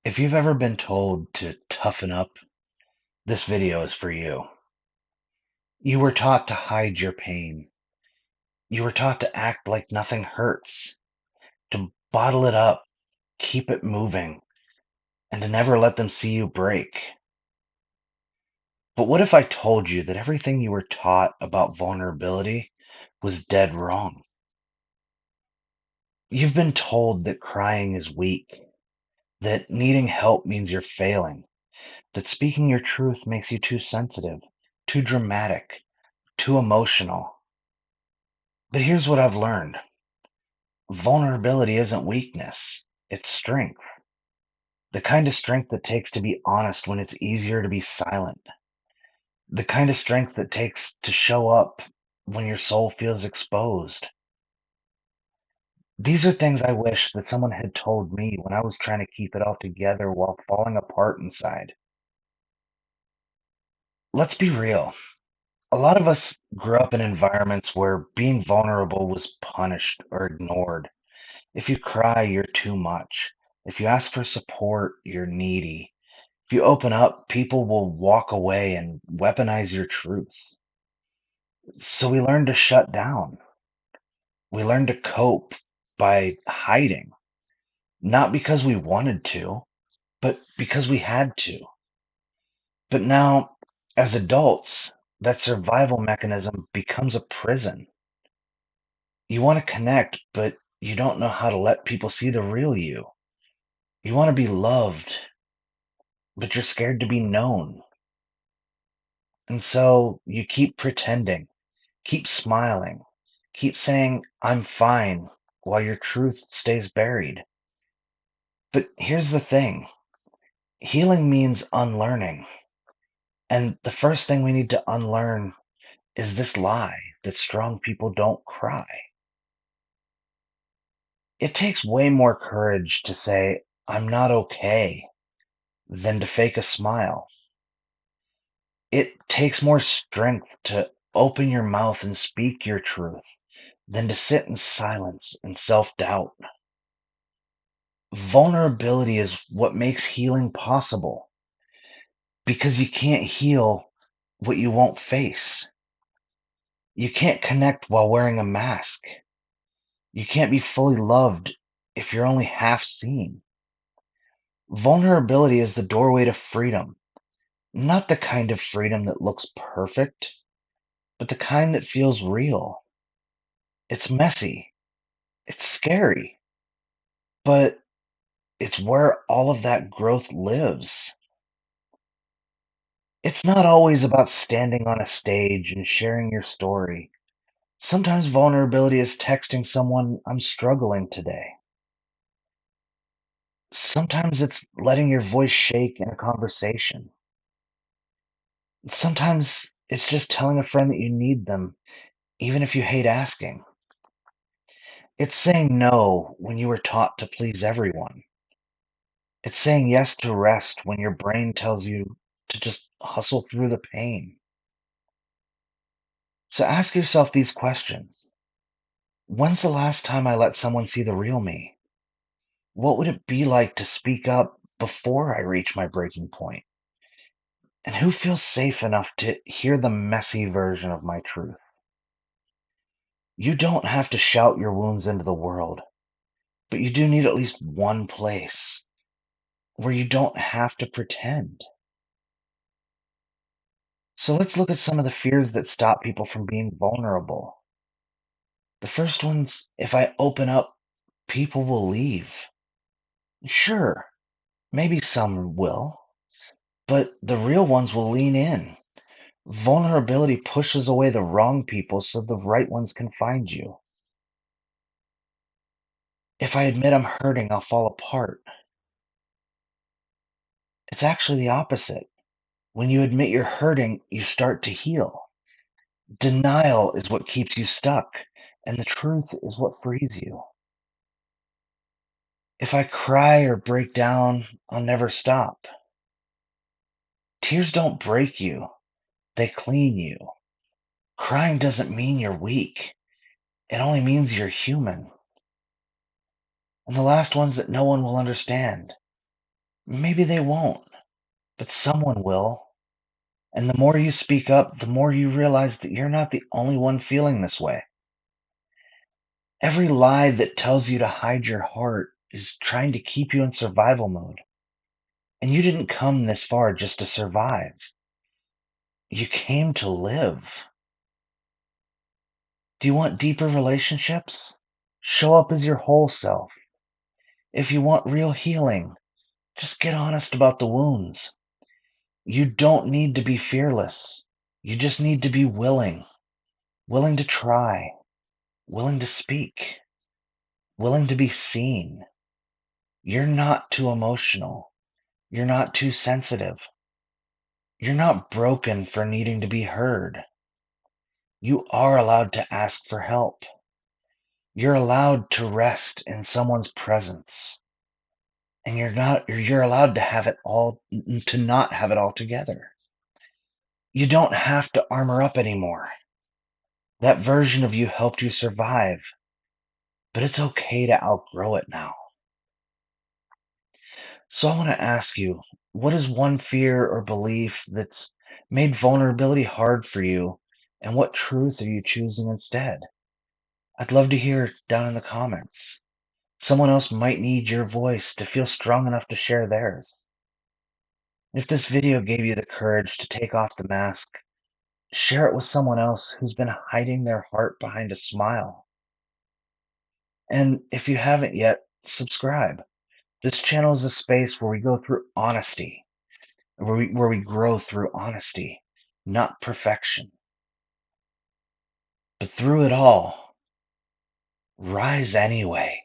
If you've ever been told to toughen up, this video is for you. You were taught to hide your pain. You were taught to act like nothing hurts, to bottle it up, keep it moving, and to never let them see you break. But what if I told you that everything you were taught about vulnerability was dead wrong? You've been told that crying is weak, that needing help means you're failing, that speaking your truth makes you too sensitive, too dramatic, too emotional. But here's what I've learned: vulnerability isn't weakness, it's strength. The kind of strength it takes to be honest when it's easier to be silent. The kind of strength that takes to show up when your soul feels exposed. These are things I wish that someone had told me when I was trying to keep it all together while falling apart inside. Let's be real. A lot of us grew up in environments where being vulnerable was punished or ignored. If you cry, you're too much. If you ask for support, you're needy. If you open up, people will walk away and weaponize your truth. So we learn to shut down. We learn to cope by hiding, not because we wanted to, but because we had to. But now, as adults, that survival mechanism becomes a prison. You want to connect, but you don't know how to let people see the real you. You want to be loved, but you're scared to be known. And so you keep pretending, keep smiling, keep saying, I'm fine, while your truth stays buried. But here's the thing: healing means unlearning. And the first thing we need to unlearn is this lie that strong people don't cry. It takes way more courage to say, I'm not okay, than to fake a smile. It takes more strength to open your mouth and speak your truth than to sit in silence and self doubt. Vulnerability is what makes healing possible because you can't heal what you won't face. You can't connect while wearing a mask. You can't be fully loved if you're only half seen. Vulnerability is the doorway to freedom, not the kind of freedom that looks perfect, but the kind that feels real. It's messy, it's scary, but it's where all of that growth lives. It's not always about standing on a stage and sharing your story. Sometimes vulnerability is texting someone, I'm struggling today. Sometimes it's letting your voice shake in a conversation. Sometimes it's just telling a friend that you need them, even if you hate asking. It's saying no when you were taught to please everyone. It's saying yes to rest when your brain tells you to just hustle through the pain. So ask yourself these questions. When's the last time I let someone see the real me? What would it be like to speak up before I reach my breaking point? And who feels safe enough to hear the messy version of my truth? You don't have to shout your wounds into the world, but you do need at least one place where you don't have to pretend. So let's look at some of the fears that stop people from being vulnerable. The first one's, if I open up, people will leave. Sure, maybe some will, but the real ones will lean in. Vulnerability pushes away the wrong people so the right ones can find you. If I admit I'm hurting, I'll fall apart. It's actually the opposite. When you admit you're hurting, you start to heal. Denial is what keeps you stuck, and the truth is what frees you. If I cry or break down, I'll never stop. Tears don't break you, they clean you. Crying doesn't mean you're weak, it only means you're human. And the last one's that no one will understand. Maybe they won't, but someone will. And the more you speak up, the more you realize that you're not the only one feeling this way. Every lie that tells you to hide your heart is trying to keep you in survival mode. And you didn't come this far just to survive. You came to live. Do you want deeper relationships? Show up as your whole self. If you want real healing, just get honest about the wounds. You don't need to be fearless. You just need to be willing. Willing to try. Willing to speak. Willing to be seen. You're not too emotional. You're not too sensitive. You're not broken for needing to be heard. You are allowed to ask for help. You're allowed to rest in someone's presence. And you're allowed to have it all to not have it all together. You don't have to armor up anymore. That version of you helped you survive, but it's okay to outgrow it now. So I want to ask you, what is one fear or belief that's made vulnerability hard for you, and what truth are you choosing instead? I'd love to hear it down in the comments. Someone else might need your voice to feel strong enough to share theirs. If this video gave you the courage to take off the mask, share it with someone else who's been hiding their heart behind a smile. And if you haven't yet, subscribe. This channel is a space where we go through honesty, where we grow through honesty, not perfection. But through it all, rise anyway.